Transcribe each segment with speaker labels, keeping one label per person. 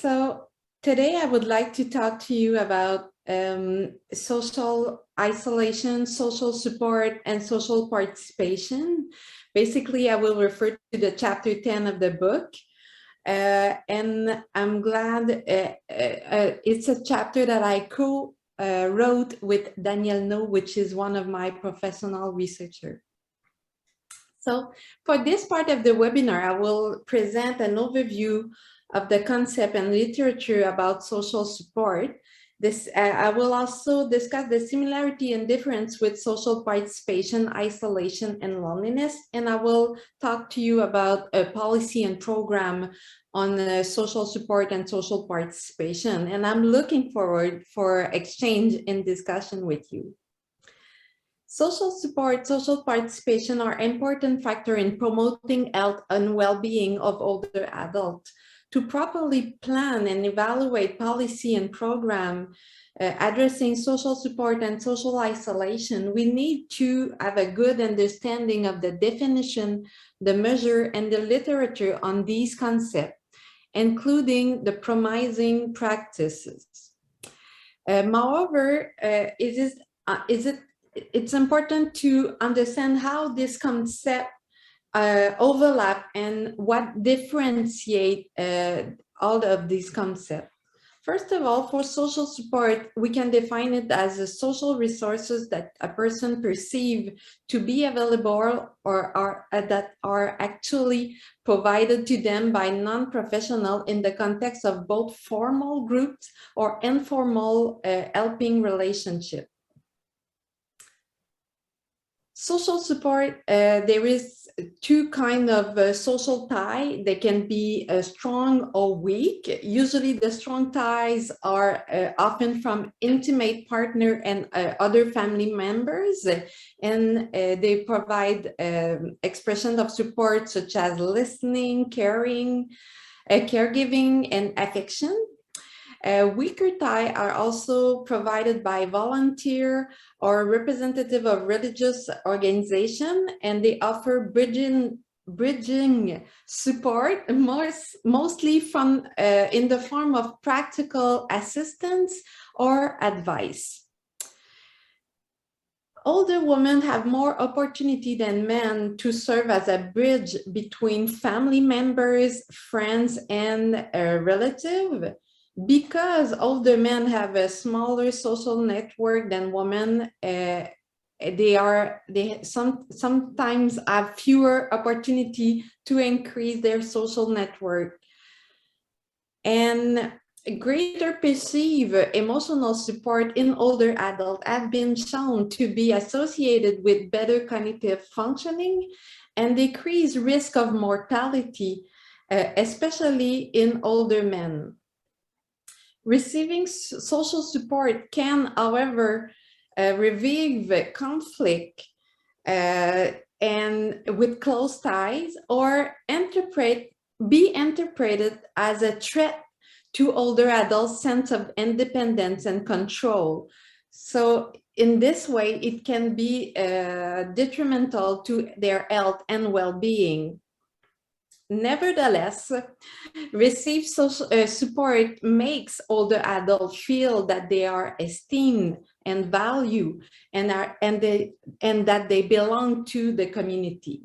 Speaker 1: So today I would like to talk to you about social isolation, social support, and social participation. Basically, I will refer to the chapter 10 of the book. And I'm glad it's a chapter that I co-wrote with Daniel No, which is one of my professional researchers. So for this part of the webinar, I will present an overview of the concept and literature about social support. I will also discuss the similarity and difference with social participation, isolation, and loneliness. And I will talk to you about a policy and program on social support and social participation. And I'm looking forward for exchange and discussion with you. Social support, social participation are important factors in promoting health and well-being of older adults. To properly plan and evaluate policy and program addressing social support and social isolation, we need to have a good understanding of the definition, the measure, and the literature on these concepts, including the promising practices. Moreover, it's important to understand how this concept overlap and what differentiate all of these concepts. First of all, for social support, we can define it as a social resources that a person perceives to be available or that are actually provided to them by non-professional in the context of both formal groups or informal helping relationship. Social support, there is two kinds of social tie. They can be strong or weak. Usually the strong ties are often from intimate partner and other family members, and they provide expression of support such as listening, caring, caregiving, and affection. Weaker ties are also provided by volunteer or representative of religious organization, and they offer bridging support, mostly from in the form of practical assistance or advice. Older women have more opportunity than men to serve as a bridge between family members, friends, and relatives. Because older men have a smaller social network than women, they sometimes have fewer opportunity to increase their social network. And greater perceived emotional support in older adults have been shown to be associated with better cognitive functioning and decreased risk of mortality, especially in older men. Receiving social support can, however, revive conflict and with close ties or be interpreted as a threat to older adults' sense of independence and control. So in this way, it can be detrimental to their health and well-being. Nevertheless, received social support makes older adults feel that they are esteemed and valued and that they belong to the community.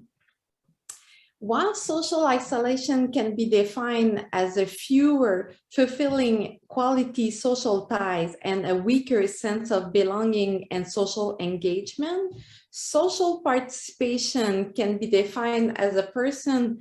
Speaker 1: While social isolation can be defined as a fewer fulfilling quality social ties and a weaker sense of belonging and social engagement, social participation can be defined as a person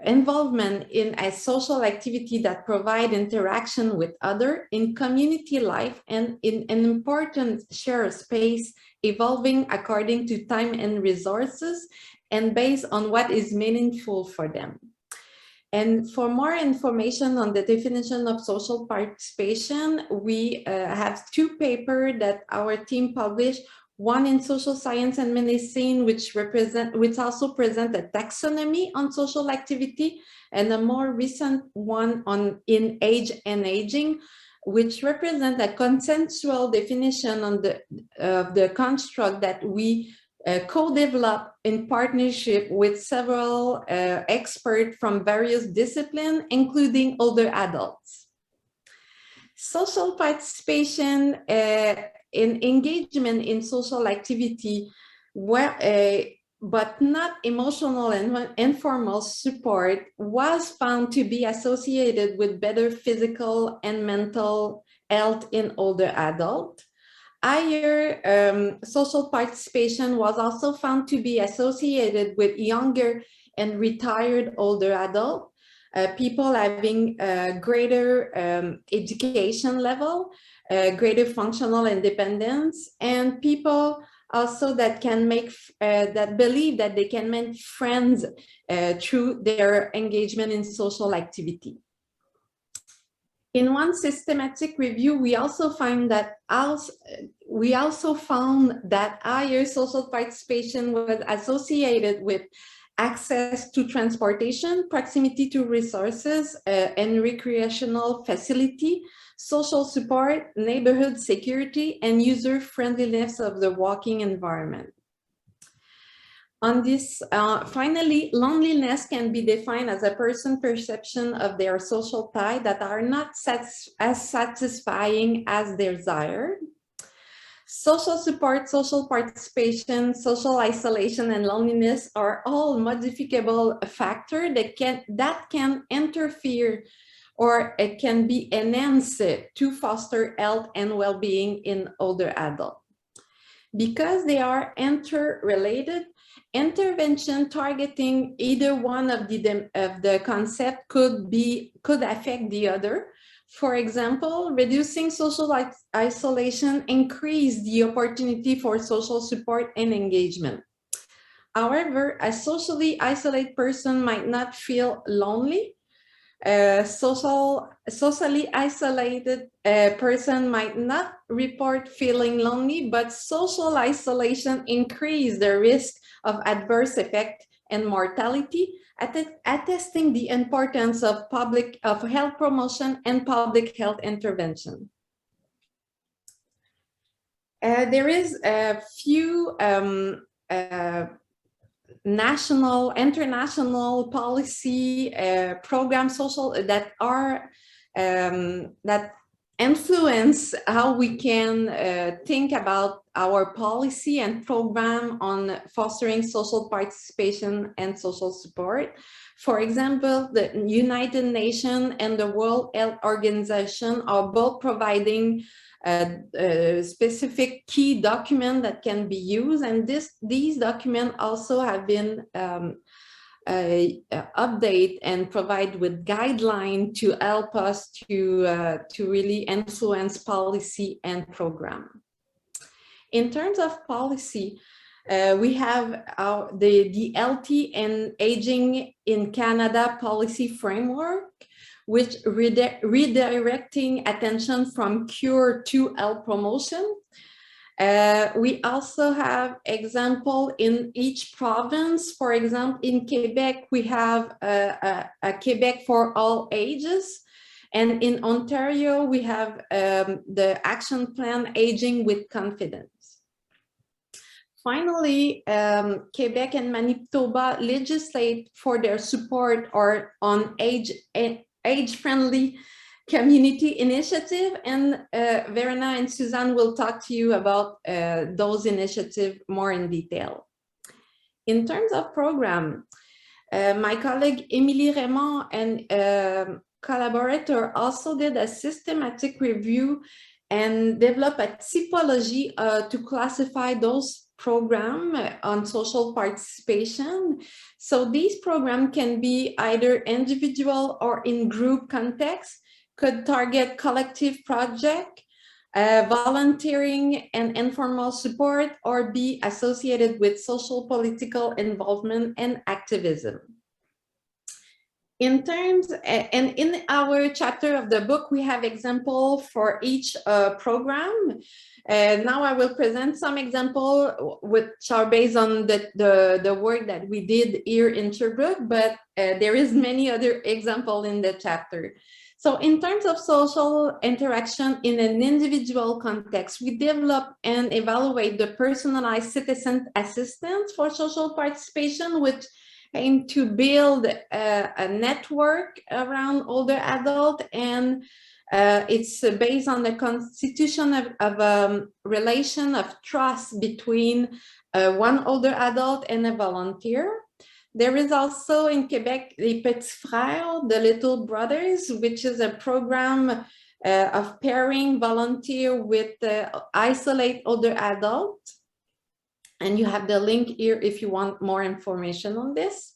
Speaker 1: involvement in a social activity that provide interaction with others in community life and in an important shared space evolving according to time and resources and based on what is meaningful for them. And for more information on the definition of social participation, we have two papers that our team published, one in social science and medicine, which also present a taxonomy on social activity, and a more recent one in age and aging, which represent a consensual definition on the construct that we co-developed in partnership with several experts from various disciplines, including older adults. Social participation in engagement in social activity, but not emotional and informal support, was found to be associated with better physical and mental health in older adults. Higher social participation was also found to be associated with younger and retired older adults, people having a greater education level, greater functional independence, and people also that can make that believe that they can make friends through their engagement in social activity. In one systematic review, we also found that higher social participation was associated with access to transportation, proximity to resources and recreational facility, social support, neighborhood security, and user-friendliness of the walking environment. On this, finally, loneliness can be defined as a person's perception of their social ties that are not as satisfying as desired. Social support, social participation, social isolation, and loneliness are all modifiable factors that can interfere or it can be enhanced to foster health and well-being in older adults. Because they are interrelated, intervention targeting either one of the concept could affect the other. For example, reducing social isolation increases the opportunity for social support and engagement. However, a socially isolated person might not feel lonely. A socially isolated person might not report feeling lonely, but social isolation increases the risk of adverse effect and mortality, attesting the importance of health promotion and public health intervention. There is a few national, international policy programs that are that influence how we can think about our policy and program on fostering social participation and social support. For example, the United Nations and the World Health Organization are both providing a specific key document that can be used, and these documents also have been update and provide with guidelines to help us to really influence policy and program. In terms of policy, we have the Health and Aging in Canada policy framework, which redirecting attention from cure to health promotion. We also have example in each province. For example, in Quebec, we have a Quebec for all ages. And in Ontario, we have the action plan Aging with Confidence. Finally, Quebec and Manitoba legislate for their support or on age-friendly community initiative, and Verena and Suzanne will talk to you about those initiatives more in detail. In terms of program, my colleague Émilie Raymond and collaborator also did a systematic review and developed a typology to classify those programs on social participation. So these programs can be either individual or in group context, could target collective project, volunteering and informal support, or be associated with social political involvement and activism. In terms, and in our chapter of the book, we have example for each program. Now I will present some example which are based on the work that we did here in Sherbrooke, but there is many other example in the chapter. So in terms of social interaction in an individual context, we develop and evaluate the personalized citizen assistance for social participation, which aim to build a network around older adult, and it's based on the constitution of a relation of trust between one older adult and a volunteer. There is also in Quebec les Petits Frères, the Little Brothers, which is a program of pairing volunteer with isolate older adults. And you have the link here if you want more information on this.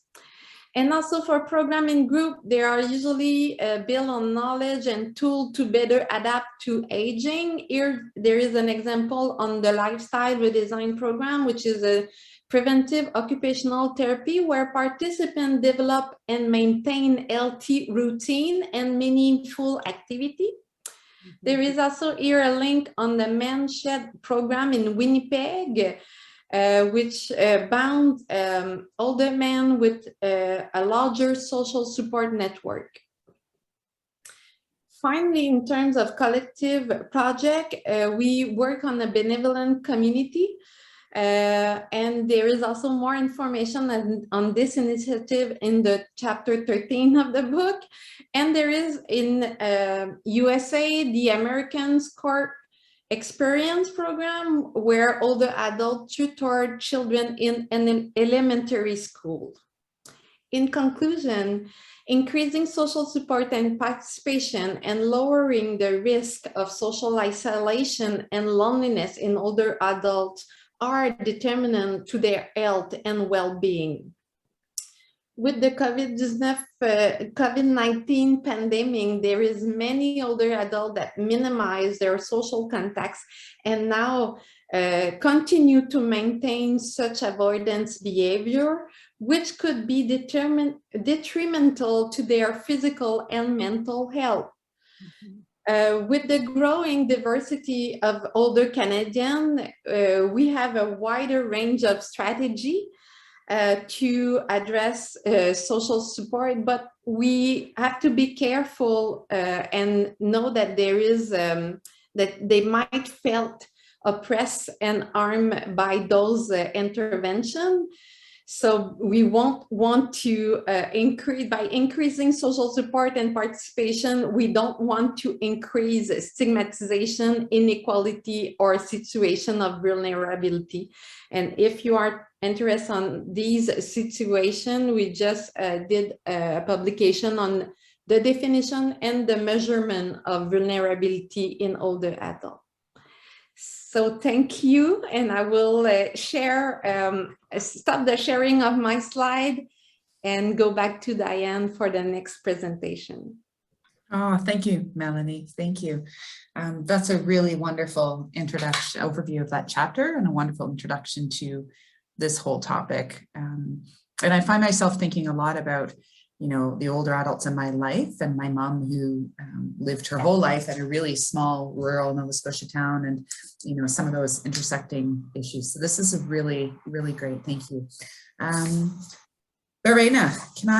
Speaker 1: And also for programming group, they are usually built on knowledge and tool to better adapt to aging. Here, there is an example on the lifestyle redesign program, which is a preventive occupational therapy where participants develop and maintain healthy routine and meaningful activity. There is also here a link on the Manshed program in Winnipeg, which bound older men with a larger social support network. Finally, in terms of collective project, we work on a benevolent community, and there is also more information on this initiative in the chapter 13 of the book. And there is in USA, the Americans Court Experience program where older adults tutor children in an elementary school. In conclusion, increasing social support and participation and lowering the risk of social isolation and loneliness in older adults are determinant to their health and well-being. With the COVID-19 pandemic, there is many older adults that minimize their social contacts and now continue to maintain such avoidance behavior, which could be detrimental to their physical and mental health. With the growing diversity of older Canadians, we have a wider range of strategy to address social support, but we have to be careful and know that there is that they might felt oppressed and harmed by those interventions. So we won't want to by increasing social support and participation, we don't want to increase stigmatization, inequality, or situation of vulnerability. And if you are interested on these situations, we just did a publication on the definition and the measurement of vulnerability in older adults. So thank you, and I will stop the sharing of my slide and go back to Diane for the next presentation.
Speaker 2: Oh, thank you, Mélanie. Thank you. That's a really wonderful introduction, overview of that chapter, and a wonderful introduction to this whole topic. And I find myself thinking a lot about, you know, the older adults in my life, and my mom who lived her whole life at a really small rural Nova Scotia town, and, you know, some of those intersecting issues. So this is a really, really great. Thank you. Lorena, can I